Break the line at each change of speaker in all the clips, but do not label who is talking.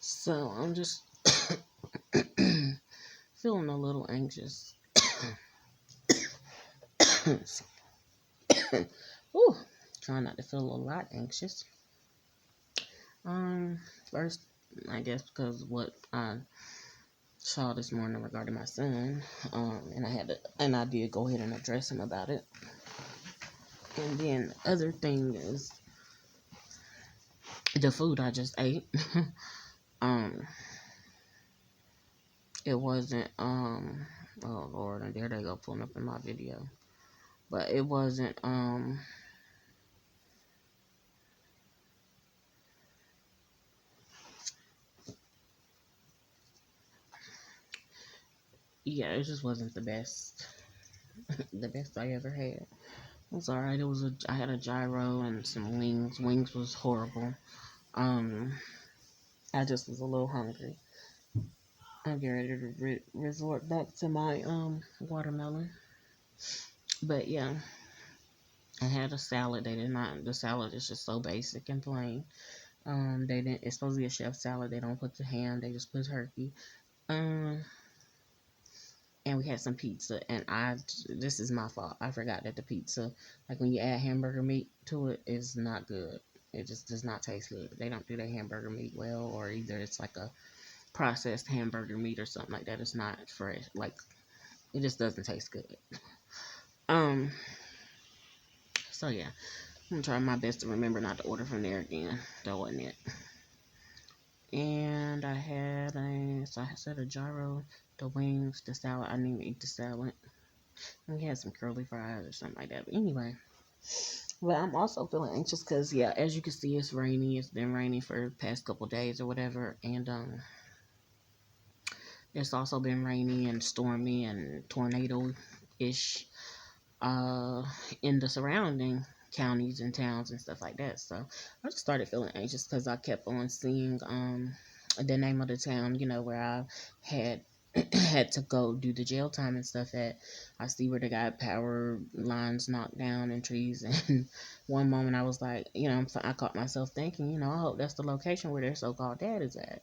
So I'm just feeling a little anxious. Ooh, trying not to feel a lot anxious. First, I guess because what I saw this morning regarding my son, and I did go ahead and address him about it. And then the other thing is the food I just ate. um, it wasn't oh Lord, and there they go pulling up in my video, but it wasn't yeah, it just wasn't the best, the best I ever had. It was alright. I had a gyro and some wings. Wings was horrible. Um, I just was a little hungry. I'm getting ready to resort back to my watermelon. But yeah, I had a salad. They did not. The salad is just so basic and plain. They didn't. It's supposed to be a chef salad. They don't put the ham. They just put turkey. Um, and we had some pizza. And this is my fault. I forgot that the pizza, like when you add hamburger meat to it, is not good. It just does not taste good. They don't do their hamburger meat well, or either it's like a processed hamburger meat or something like that. It's not fresh. Like it just doesn't taste good. Um. So yeah, I'm trying my best to remember not to order from there again. That wasn't it. And so I said a gyro, the wings, the salad. I didn't even eat the salad. And we had some curly fries or something like that. But anyway, but I'm also feeling anxious because yeah, as you can see, it's rainy. It's been raining for the past couple days or whatever, and it's also been rainy and stormy and tornado ish uh in the surrounding counties and towns and stuff like that. So I just started feeling anxious because I kept on seeing the name of the town, where I had had to go do the jail time and stuff at. I see where they got power lines knocked down and trees, and one moment I was like, I caught myself thinking, I hope that's the location where their so-called dad is at.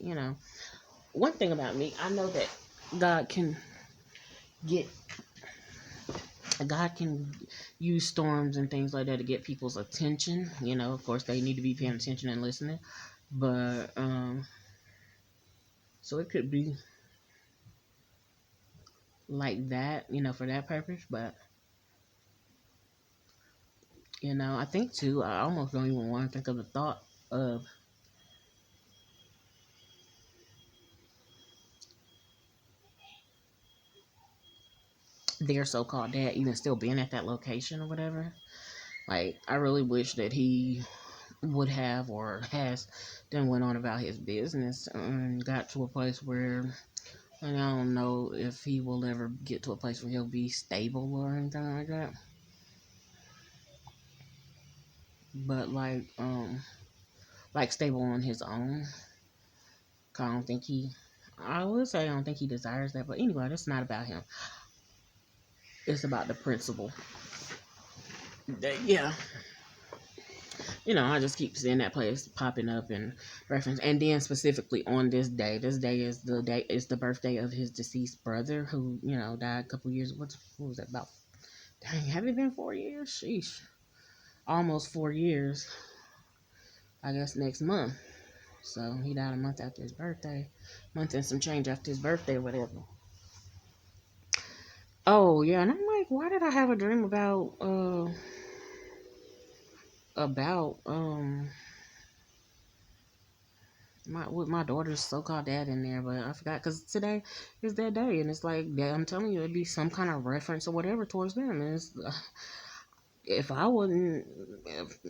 One thing about me, I know that God can get God can use storms and things like that to get people's attention. Of course, they need to be paying attention and listening. But so it could be like that, for that purpose. But I think too. I almost don't even want to think of the thought of their so-called dad even still being at that location or whatever. Like, I really wish that he would have or has then went on about his business and got to a place where. And I don't know if he will ever get to a place where he'll be stable or anything like that. But like stable on his own. I don't think I would say I don't think he desires that. But anyway, that's not about him. It's about the principle. Yeah. I just keep seeing that place popping up in reference. And then specifically on this day. This day is the birthday of his deceased brother who, died a couple years. What was that about? Dang, have it been 4 years? Sheesh. Almost 4 years. I guess next month. So he died a month after his birthday. Month and some change after his birthday, whatever. Oh yeah, and I'm like, why did I have a dream about my daughter's so-called dad in there, but I forgot because today is that day, and it's like I'm telling you, it'd be some kind of reference or whatever towards them. And it's, if I wouldn't,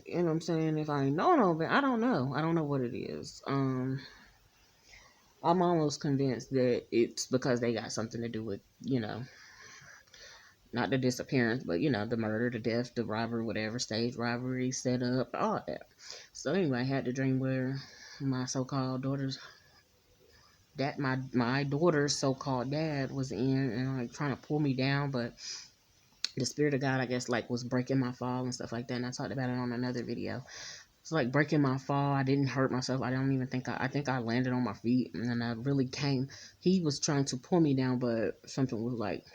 you know what I'm saying, if I ain't know, but I don't know. I don't know what it is. I'm almost convinced that it's because they got something to do with, not the disappearance, but the murder, the death, the robbery, whatever, stage robbery, set up, all that. So anyway, I had the dream where my so-called daughter's my daughter's so-called dad was in and like trying to pull me down, but the spirit of God, I guess, like was breaking my fall and stuff like that. And I talked about it on another video. It's like breaking my fall. I didn't hurt myself. I don't even think I think I landed on my feet, and then I really came. He was trying to pull me down, but something was like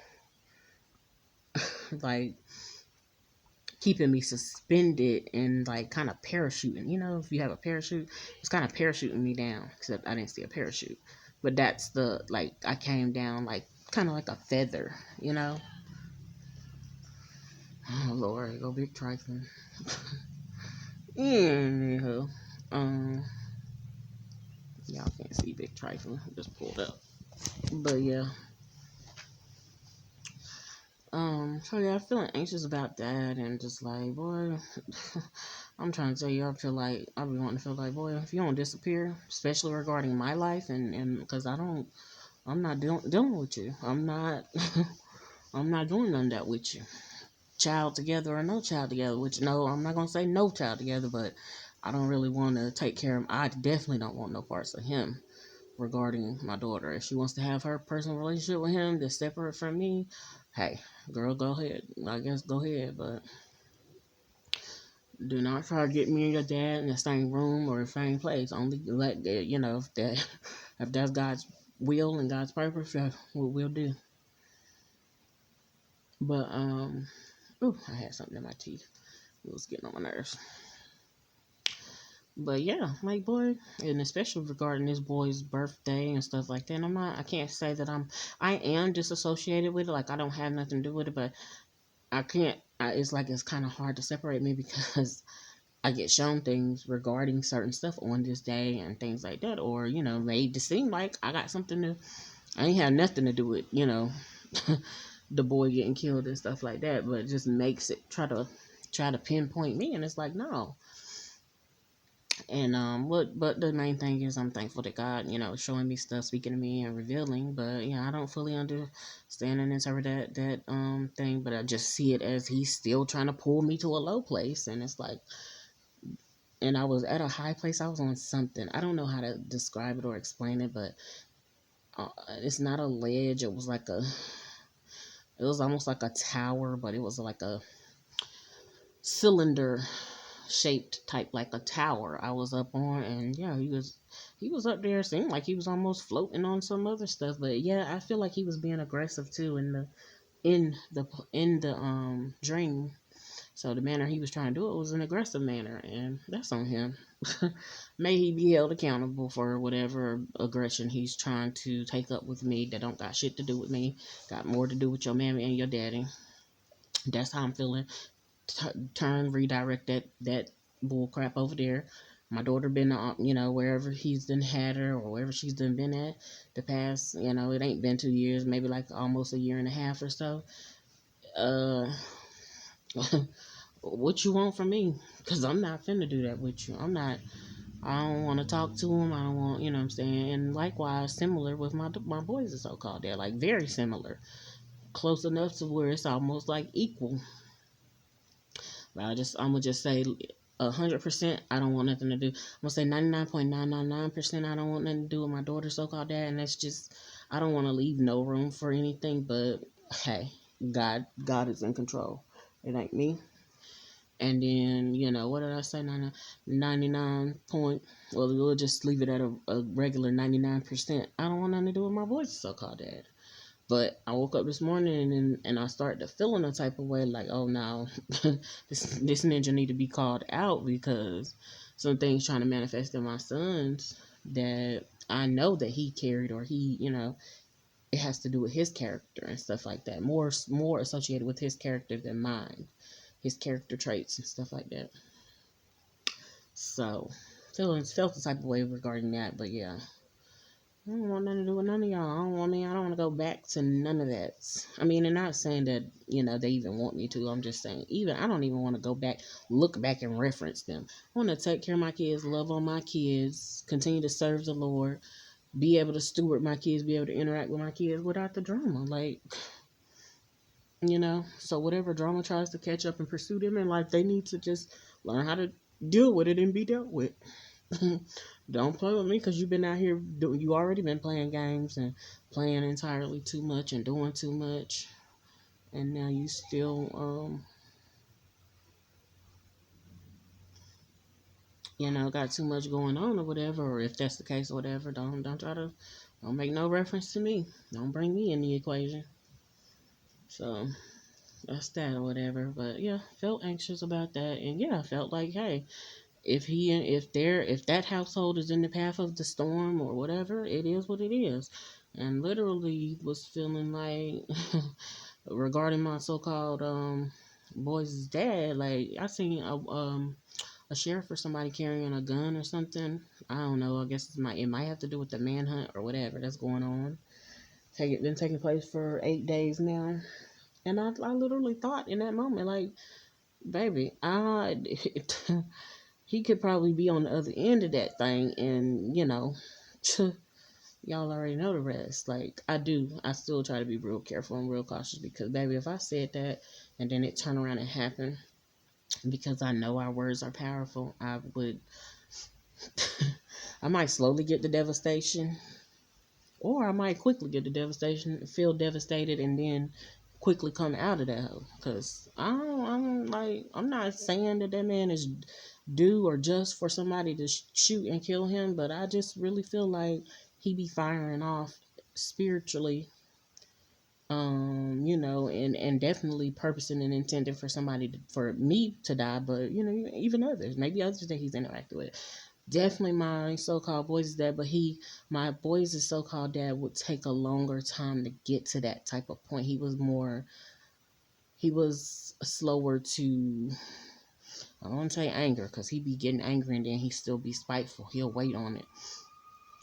keeping me suspended and like kind of parachuting. You know, if you have a parachute, it's kind of parachuting me down. Except I didn't see a parachute, but that's the like I came down like kind of like a feather. You know. Oh Lord, go big trifling. Anywho, um, y'all can't see big trifling. Just pulled up, but yeah. So yeah, I'm feeling anxious about that, and just like, boy, I'm trying to tell you, I feel like I be wanting to feel like, boy, if you don't disappear, especially regarding my life, and because I'm not dealing with you. I'm not, I'm not doing none of that with you. Child together or no child together, which no, I'm not gonna say no child together, but I don't really want to take care of. I definitely don't want no parts of him regarding my daughter. If she wants to have her personal relationship with him that's separate from me, hey, girl, go ahead. I guess go ahead, but do not try to get me and your dad in the same room or the same place. Only let you know if that if that's God's will and God's purpose, that's what we'll do. But ooh, I had something in my teeth. It was getting on my nerves. But yeah, like boy, and especially regarding this boy's birthday and stuff like that. I can't say that I am disassociated with it. Like I don't have nothing to do with it, but I can't. It's like it's kind of hard to separate me because I get shown things regarding certain stuff on this day and things like that, or made to seem like I got something to. I ain't have nothing to do with the boy getting killed and stuff like that, but it just makes it try to pinpoint me, and it's like no. And but the main thing is I'm thankful to God, showing me stuff, speaking to me, and revealing. But yeah, I don't fully understand and interpret that thing, but I just see it as he's still trying to pull me to a low place, and it's like, and I was at a high place. I was on something. I don't know how to describe it or explain it, but it's not a ledge. It was almost like a tower, but it was like a cylinder shaped type, like a tower I was up on. And yeah, he was up there, seemed like he was almost floating on some other stuff. But yeah, I feel like he was being aggressive too in the dream. So the manner he was trying to do it was an aggressive manner, and that's on him. May he be held accountable for whatever aggression he's trying to take up with me that don't got shit to do with me. Got more to do with your mammy and your daddy. That's how I'm feeling. Turn, redirect that bull crap over there. My daughter been, wherever he's done had her or wherever she's done been at the past, it ain't been 2 years, maybe like almost a year and a half or so. Uh, what you want from me? Because I'm not finna do that with you. I don't want to talk to him. I don't want, what I'm saying. And likewise, similar with my boys, are so called. They're like very similar, close enough to where it's almost like equal. But I'm gonna just say 100%. I don't want nothing to do. I'm gonna say 99.999%. I don't want nothing to do with my daughter, so called dad. And that's just I don't want to leave no room for anything. But hey, God is in control. It ain't me. And then, what did I say? 99 point. Well, we'll just leave it at a regular 99%. I don't want nothing to do with my voice, so called dad. But I woke up this morning and I started to feel in a type of way like, oh no, this ninja need to be called out because some things trying to manifest in my sons that I know that he carried, or it has to do with his character and stuff like that. More associated with his character than mine, his character traits and stuff like that. So felt the type of way regarding that. But yeah, I don't want nothing to do with none of y'all. I don't want to go back to none of that. I mean, and not saying that, they even want me to. I'm just saying, I don't even want to go back, look back and reference them. I want to take care of my kids, love on my kids, continue to serve the Lord, be able to steward my kids, be able to interact with my kids without the drama. Like, so whatever drama tries to catch up and pursue them in life, they need to just learn how to deal with it and be dealt with. Don't play with me because you've been out here. You already been playing games and playing entirely too much and doing too much, and now you still got too much going on or whatever, or if that's the case or whatever, don't make no reference to me. Don't bring me in the equation. So that's that or whatever. But yeah, felt anxious about that, and yeah, I felt like, hey, if that household is in the path of the storm or whatever, it is what it is. And literally was feeling like regarding my so-called boys' dad, like I seen a sheriff or somebody carrying a gun or something. I don't know. I guess it might have to do with the manhunt or whatever that's going on. Been taking place for 8 days now, and I literally thought in that moment, like, baby, he could probably be on the other end of that thing, and y'all already know the rest. Like, I still try to be real careful and real cautious because, baby, if I said that and then it turned around and happened, because I know our words are powerful, I would, I might slowly get the devastation, or I might quickly get the devastation, feel devastated, and then quickly come out of that hole. Cause I'm not saying that man is due or just for somebody to shoot and kill him, but I just really feel like he be firing off spiritually, and definitely purposing and intended for for me to die, but even others, maybe others that he's interacted with. Definitely my so-called boys' dad, but my boys' so-called dad would take a longer time to get to that type of point. He was slower to, I don't want to say anger, because he be getting angry and then he still be spiteful. He'll wait on it.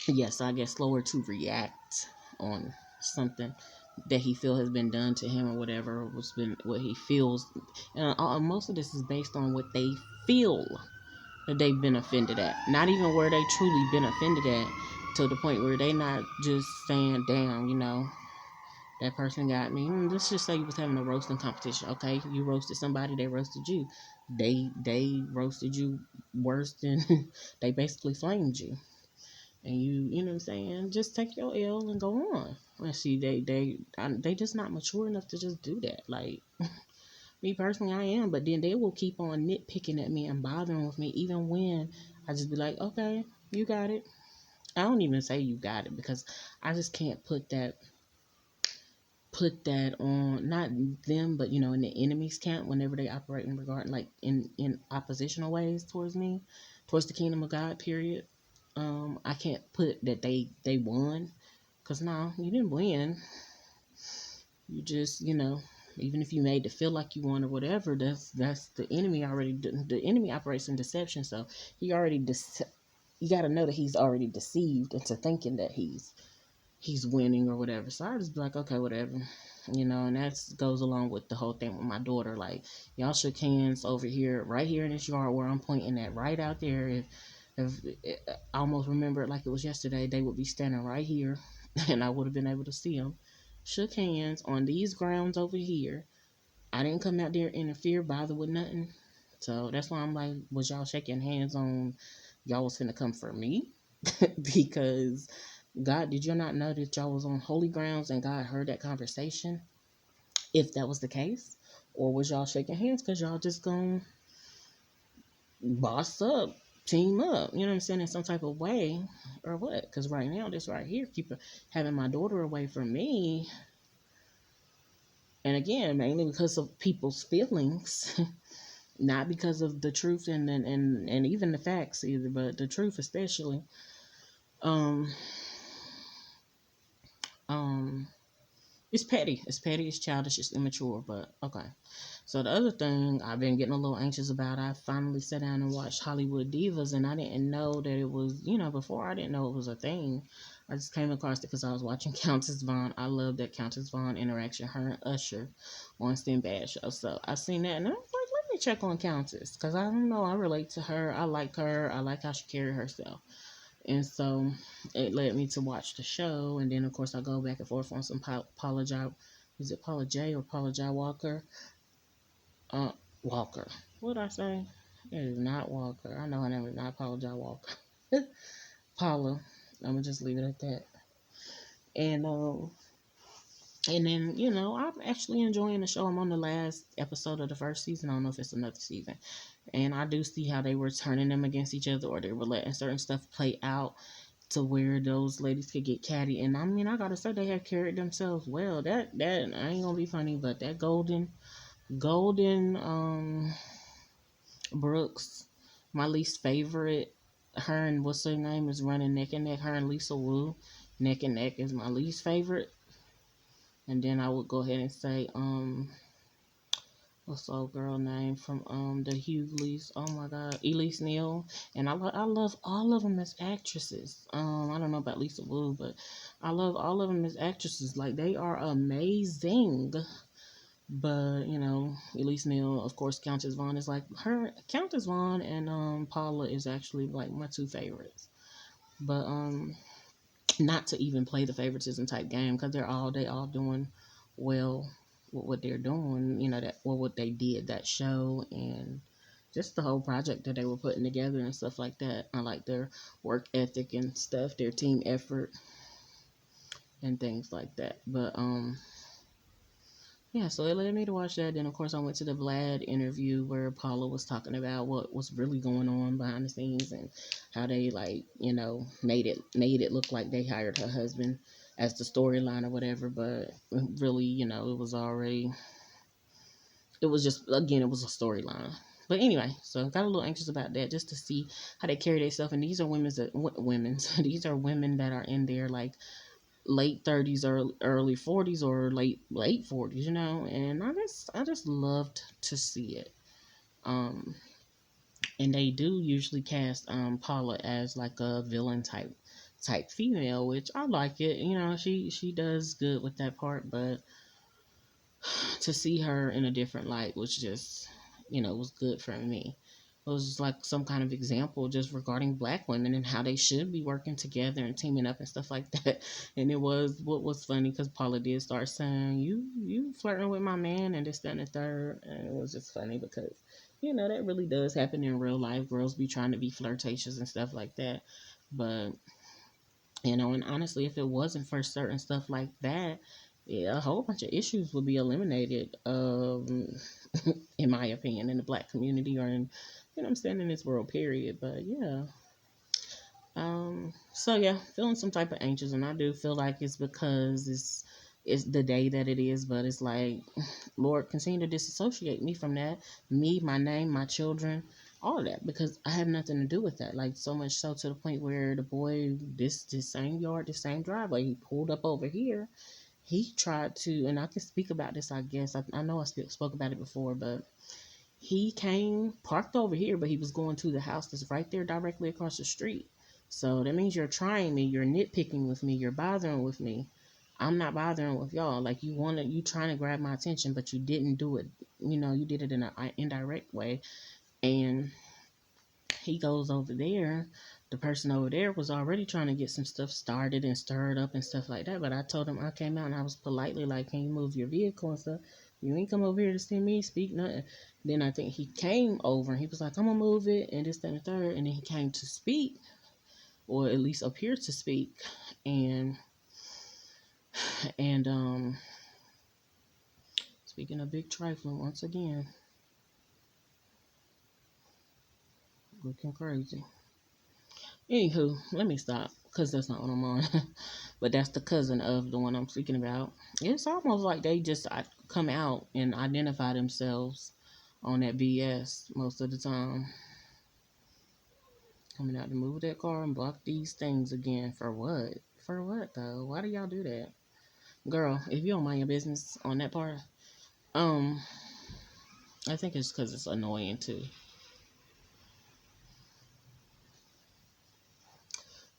Yes, I guess slower to react on something that he feel has been done to him or whatever, what he feels. And most of this is based on what they feel that they've been offended at. Not even where they truly been offended at, to the point where they not just saying, damn, that person got me. Let's just say you was having a roasting competition. Okay, you roasted somebody, they roasted you. They roasted you worse than they basically flamed you. And you know what I'm saying? Just take your L and go on. And see, they just not mature enough to just do that. Like, me personally, I am, but then they will keep on nitpicking at me and bothering with me, even when I just be like, okay, you got it. I don't even say you got it, because I just can't put that on, not them, but in the enemy's camp, whenever they operate in regard, like in oppositional ways towards me, towards the kingdom of God. Period. I can't put that they won, because no, you didn't win. You just, even if you made it feel like you won or whatever, that's the enemy already. The enemy operates in deception, so he already. You got to know that he's already deceived into thinking that he's winning or whatever. So I just be like, okay, whatever, and that goes along with the whole thing with my daughter. Like, y'all shook hands over here, right here in this yard where I'm pointing at, right out there. If I almost remember it like it was yesterday, they would be standing right here, and I would have been able to see them. Shook hands on these grounds over here. I didn't come out there interfere, bother with nothing. So that's why I'm like, was y'all shaking hands on y'all was finna come for me? Because God, did you not know that y'all was on holy grounds and God heard that conversation? If that was the case, or was y'all shaking hands because y'all just gonna boss up, team up, you know what I'm saying, in some type of way, or what? Because right now, this right here, keep having my daughter away from me, and again, mainly because of people's feelings, not because of the truth and even the facts either, but the truth especially. Um, um, it's petty. It's petty. It's childish. It's immature. But okay. So the other thing I've been getting a little anxious about, I finally sat down and watched Hollywood Divas, and I didn't know that it was, before I didn't know it was a thing. I just came across it because I was watching Countess Vaughn. I love that Countess Vaughn interaction, her and Usher on Sinbad show. So I seen that, and I was like, let me check on Countess, because I don't know, I relate to her. I like her. I like how she carried herself. And so it led me to watch the show, and then of course I go back and forth on some Paula J. Is it Paula J or Paula J Walker? Walker. What did I say? It is not Walker. I know her name is not Paula J Walker. Paula. I'm gonna just leave it at that. And And then, I'm actually enjoying the show. I'm on the last episode of the first season. I don't know if it's another season. And I do see how they were turning them against each other, or they were letting certain stuff play out to where those ladies could get catty. And I mean, I gotta say they have carried themselves well. That I ain't gonna be funny, but that golden Brooks, my least favorite. Her and what's her name is running neck and neck. Her and Lisa Wu, neck and neck is my least favorite. And then I would go ahead and say what's the old girl name from the Hughleys? Oh my God, Elise Neal. And I love all of them as actresses. I don't know about Lisa Wu, but I love all of them as actresses. Like they are amazing. But Elise Neal, of course, Countess Vaughn is like her. Countess Vaughn and Paula is actually like my two favorites. But not to even play the favoritism type game because they all doing well with what they're doing. That or what they did that show and just the whole project that they were putting together and stuff like that. I like their work ethic and stuff, their team effort and things like that. But yeah, so it led me to watch that. Then, of course, I went to the Vlad interview where Paula was talking about what was really going on behind the scenes and how they made it look like they hired her husband as the storyline or whatever. But really, it was just again, it was a storyline. But anyway, so I got a little anxious about that just to see how they carry themselves. And these are women's these are women that are in their like late 30s or early 40s or late 40s, and I just loved to see it. um and they do usually cast Paula as like a villain type female, which I like it. She does good with that part, but to see her in a different light was just, was good for me. It was just like some kind of example just regarding black women and how they should be working together and teaming up and stuff like that. And it was what was funny because Paula did start saying, "You flirting with my man," and this, that, and the third. And it was just funny because that really does happen in real life. Girls be trying to be flirtatious and stuff like that, but and honestly, if it wasn't for certain stuff like that, yeah, a whole bunch of issues would be eliminated. In my opinion, in the black community or in, I'm saying, in this world, period. But yeah. So yeah, feeling some type of anxious, and I do feel like it's because it's the day that it is, but it's like, Lord, continue to disassociate me from that, me, my name, my children, all of that, because I have nothing to do with that. Like so much so to the point where the boy, this same yard, this same driveway, he pulled up over here. He tried to, and I can speak about this. I guess I know I spoke about it before, but he came parked over here, but he was going to the house that's right there directly across the street. So that means you're trying me, you're nitpicking with me, you're bothering with me. I'm not bothering with y'all. Like you trying to grab my attention, but you didn't do it. You did it in an indirect way. And he goes over there. The person over there was already trying to get some stuff started and stirred up and stuff like that. But I told him, I came out and I was politely like, "Can you move your vehicle and stuff? You ain't come over here to see me speak nothing." Then I think he came over and he was like, "I'm gonna move it," and this, that, and the third. And then he came to speak, or at least appeared to speak. And and speaking of big trifling, once again, looking crazy. Anywho, let me stop because that's not what I'm on. But that's the cousin of the one I'm speaking about. It's almost like they just come out and identify themselves on that BS most of the time. Coming out to move that car and block these things again. For what? For what though? Why do y'all do that? Girl, if you don't mind your business on that part, um, I think it's because it's annoying too.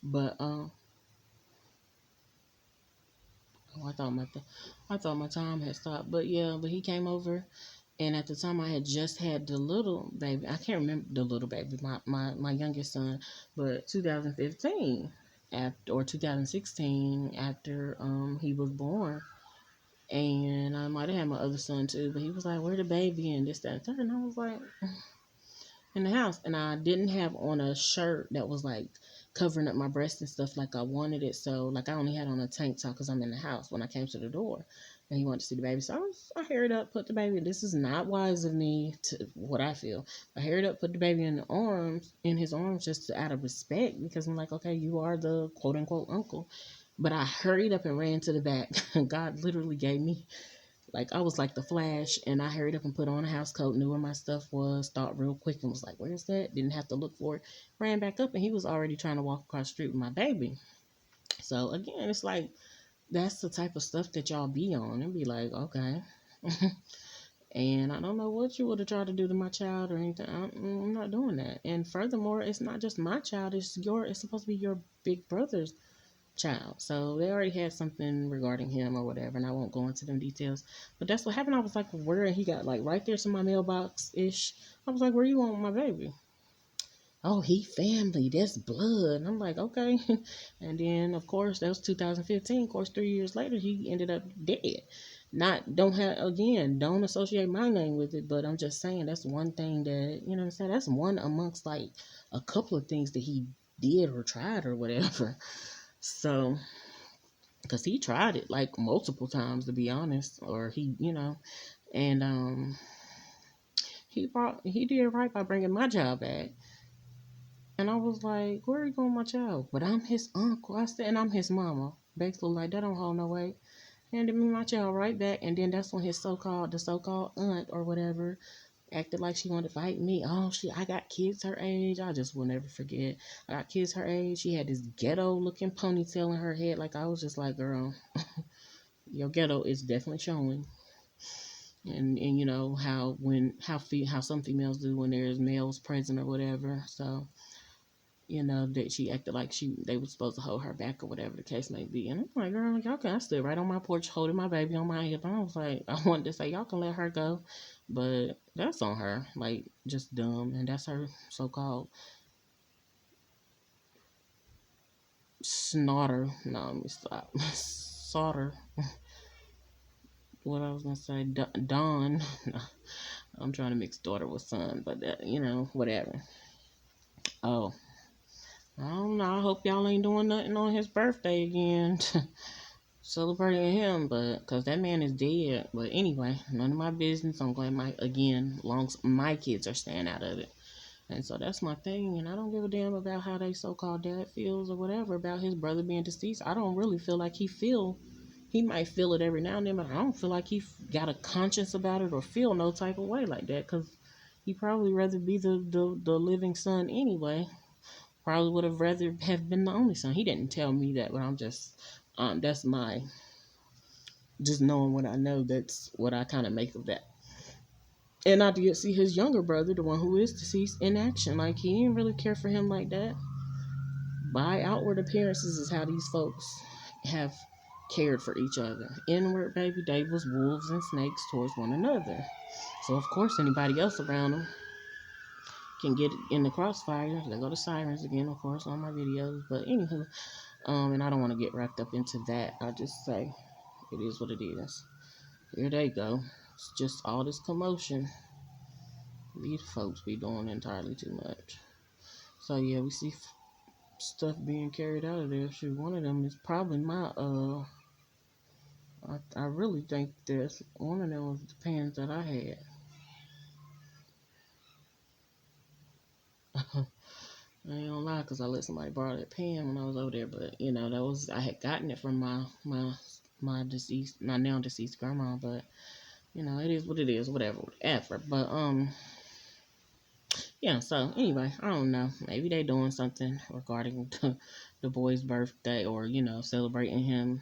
But oh, I thought my time had stopped. But yeah, but he came over. And at the time, I had just had the little baby. I can't remember the little baby, my youngest son, but 2015 after, or 2016 after he was born. And I might have had my other son too, but he was like, "Where the baby?" And this, that, and third. And I was like, "In the house." And I didn't have on a shirt that was like covering up my breast and stuff like I wanted it. So like I only had on a tank top because I'm in the house when I came to the door. and he wanted to see the baby. So I hurried up, put the baby. This is not wise of me to what I feel. I hurried up, put the baby in his arms, just out of respect, because I'm like, okay, you are the quote unquote uncle. But I hurried up and ran to the back. God literally gave me, like, I was like the Flash, and I hurried up and put on a house coat, knew where my stuff was, thought real quick, and was like, where's that? Didn't have to look for it. Ran back up, and he was already trying to walk across the street with my baby. So again, it's like, that's the type of stuff that y'all be on and be like, okay. And I don't know what you would have tried to do to my child or anything. I'm not doing that. And furthermore, it's not just my child, it's supposed to be your big brother's child. So they already had something regarding him or whatever, and I won't go into them details. But that's what happened. I was like, where? And he got like right there to my mailbox ish. I was like, where you want my baby? Oh, he family, that's blood. And I'm like, okay. And then of course that was 2015. Of course, 3 years later he ended up dead. Not don't have again, don't associate my name with it, but I'm just saying that's one thing that, you know what I'm saying, that's one amongst like a couple of things that he did or tried or whatever. So because he tried it like multiple times, to be honest, or he, and he did right by bringing my child back. And I was like, where are you going with my child? But I'm his uncle. I said, and I'm his mama. Basically, like, that don't hold no weight. Handed me my child right back. And then that's when the so-called aunt or whatever, acted like she wanted to fight me. Oh, I got kids her age. I just will never forget. I got kids her age. She had this ghetto-looking ponytail in her head. Like, I was just like, girl, your ghetto is definitely showing. And you know how some females do when there's males present or whatever. So that she acted like they were supposed to hold her back or whatever the case may be. And I'm like, girl, y'all can. I stood right on my porch holding my baby on my hip. And I was like, I wanted to say, y'all can let her go, but that's on her. Like, just dumb. And that's her so-called snorter. No, let me stop. Sauter. What I was gonna say, Dawn. I'm trying to mix daughter with son, but whatever. Oh, I don't know. I hope y'all ain't doing nothing on his birthday again. Celebrating him, but because that man is dead. But anyway, none of my business. I'm glad long my kids are staying out of it. And so that's my thing. And I don't give a damn about how they so-called dad feels or whatever about his brother being deceased. I don't really feel like he might feel it every now and then, but I don't feel like he got a conscience about it or feel no type of way like that, because he probably rather be the living son anyway. Probably would have rather have been the only son. He didn't tell me that, but I'm just that's my just knowing what I know. That's what I kind of make of that. And I did see his younger brother, the one who is deceased, in action. Like, he didn't really care for him like that. By outward appearances is how these folks have cared for each other. Inward, baby, they was wolves and snakes towards one another. So of course anybody else around them can get in the crossfire. They go to sirens again, of course, on my videos. But anywho, and I don't want to get wrapped up into that. I just say it is what it is. Here they go. It's just all this commotion. These folks be doing entirely too much. So yeah, we see stuff being carried out of there. Shoot, one of them is probably my I really think this one of them was the pants that I had. I ain't gonna lie, cause I let somebody borrow that pen when I was over there, but that was I had gotten it from my now deceased grandma, but it is what it is, whatever. But yeah. So anyway, I don't know. Maybe they doing something regarding the boy's birthday, or celebrating him.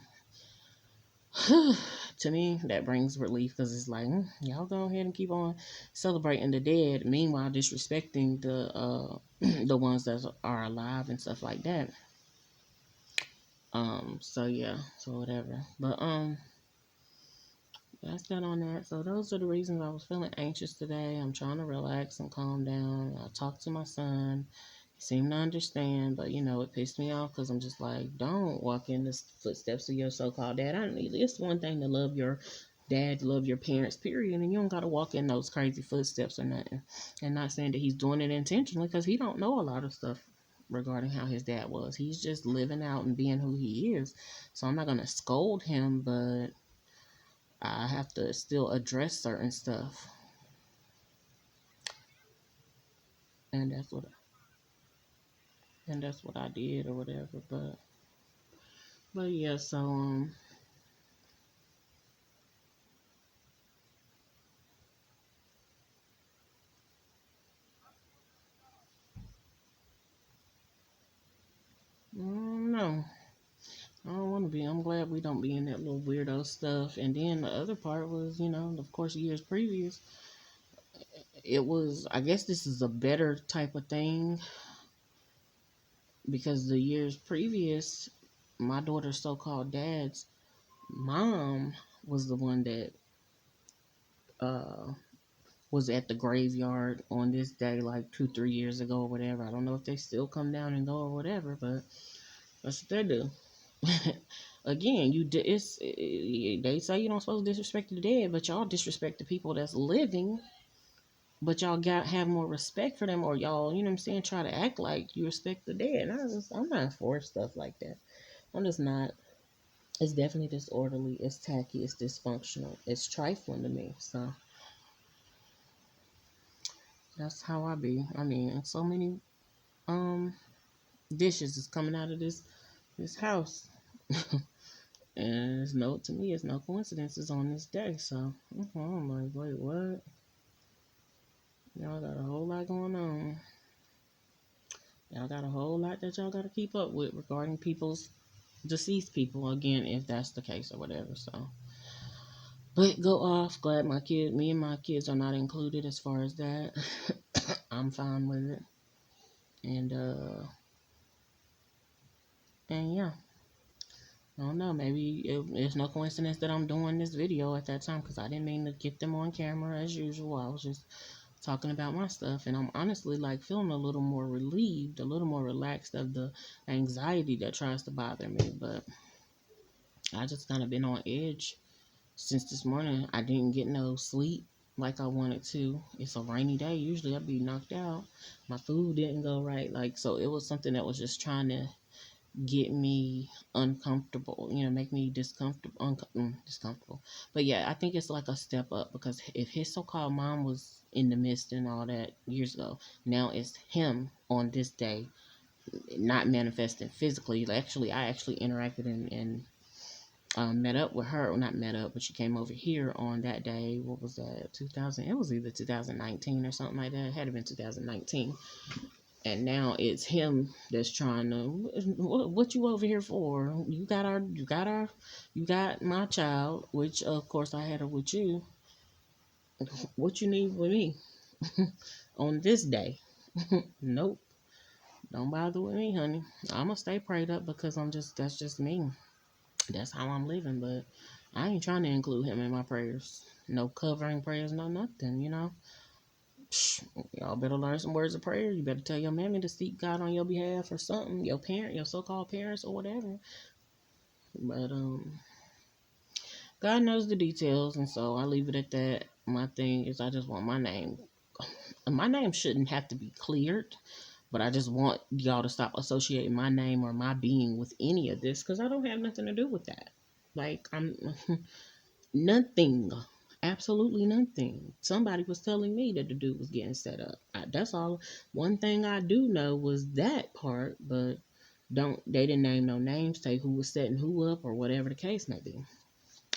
To me, that brings relief, because it's like, y'all go ahead and keep on celebrating the dead, meanwhile disrespecting the the ones that are alive and stuff like that. So yeah, so whatever. But that's that on that. So those are the reasons I was feeling anxious today. I'm trying to relax and calm down. I talked to my son. He seemed to understand, but it pissed me off, because I'm just like, don't walk in the footsteps of your so-called dad. I need It's one thing to love your dad, love your parents, period, and you don't gotta walk in those crazy footsteps or nothing. And not saying that he's doing it intentionally, because he don't know a lot of stuff regarding how his dad was. He's just living out and being who he is. So I'm not gonna scold him, but I have to still address certain stuff, and that's what I did or whatever. But yeah, so no, I don't want to be. I'm glad we don't be in that little weirdo stuff. And then the other part was, of course, years previous, it was. I guess this is a better type of thing because the years previous, my daughter's so-called dad's mom was the one that uh was at the graveyard on this day like 2 3 years ago or whatever. I don't know if they still come down and go or whatever, but that's what they do. Again, they say you don't supposed to disrespect the dead, but y'all disrespect the people that's living. But y'all got have more respect for them, or y'all, you know what I'm saying, try to act like you respect the dead. I'm not for stuff like that. I'm just not. It's definitely disorderly. It's tacky. It's dysfunctional. It's trifling to me. So that's how I be. I mean, so many um dishes is coming out of this house. And it's no, to me, it's no coincidences on this day. So I'm like, wait, what? Y'all got a whole lot going on. Y'all got a whole lot that y'all got to keep up with regarding people's deceased people. Again, if that's the case or whatever. So, but go off. Glad me and my kids are not included as far as that. I'm fine with it. And yeah. I don't know. Maybe it's no coincidence that I'm doing this video at that time because I didn't mean to get them on camera as usual. I was just talking about my stuff, and I'm honestly like feeling a little more relieved, a little more relaxed of the anxiety that tries to bother me. But I just kind of been on edge since this morning. I didn't get no sleep like I wanted to. It's a rainy day. Usually I'd be knocked out. My food didn't go right. Like, so it was something that was just trying to get me uncomfortable, make me discomfortable. But yeah, I think it's like a step up because if his so-called mom was in the midst and all that years ago, now it's him on this day, not manifesting physically. Actually, I actually interacted and met up with her. Well, not met up, but she came over here on that day. What was that? 2000. It was either 2019 or something like that. It had to been 2019. And now it's him that's trying to, what you over here for? You got my child, which of course I had her with you. What you need with me on this day? Nope, don't bother with me, honey. I'ma stay prayed up because that's just me. That's how I'm living. But I ain't trying to include him in my prayers. No covering prayers, no nothing. Y'all better learn some words of prayer. You better tell your mammy to seek God on your behalf or something. Your so-called parents or whatever. But God knows the details, and so I leave it at that. My thing is, I just want my name. My name shouldn't have to be cleared, but I just want y'all to stop associating my name or my being with any of this because I don't have nothing to do with that. Like I'm nothing. Absolutely nothing. Somebody was telling me that the dude was getting set up. That's all. One thing I do know was that part, but they didn't name no names, say who was setting who up or whatever the case may be.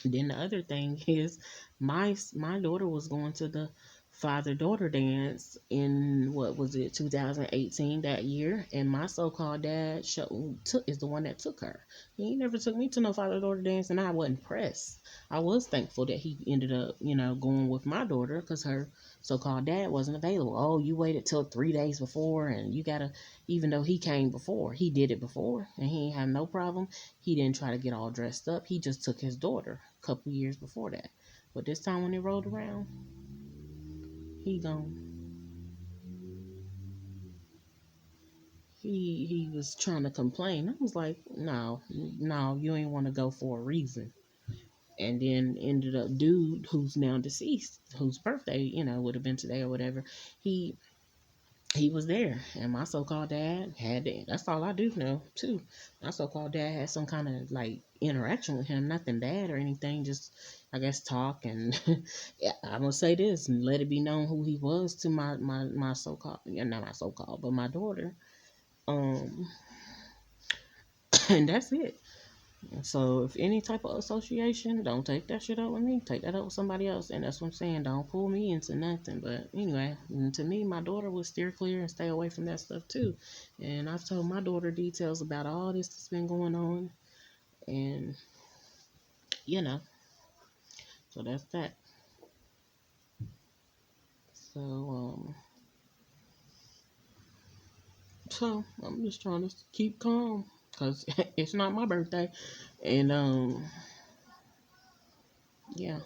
Then the other thing is, my daughter was going to the father daughter dance in what was it 2018 that year, and my so-called dad is the one that took her. He never took me to no father daughter dance, and I wasn't pressed. I was thankful that he ended up going with my daughter because her so-called dad wasn't available. Oh, you waited till 3 days before, and you gotta, even though he came before, he did it before, and he ain't had no problem. He didn't try to get all dressed up. He just took his daughter a couple years before that. But this time when it rolled around, he gone. He was trying to complain. I was like, no, no, you ain't want to go for a reason. And then ended up dude who's now deceased, whose birthday would have been today or whatever. He he was there, and my so-called dad had it. That's all I do know too. My so-called dad had some kind of like interaction with him, nothing bad or anything, just I guess talk and yeah, I'm gonna say this and let it be known who he was to my so-called, yeah, not my so-called, but my daughter. Um, and that's it. So if any type of association, don't take that shit up with me. Take that up with somebody else. And that's what I'm saying. Don't pull me into nothing. But anyway, to me, my daughter would steer clear and stay away from that stuff too. And I've told my daughter details about all this that's been going on. And you know, so that's that. So so I'm just trying to keep calm because it's not my birthday. And yeah.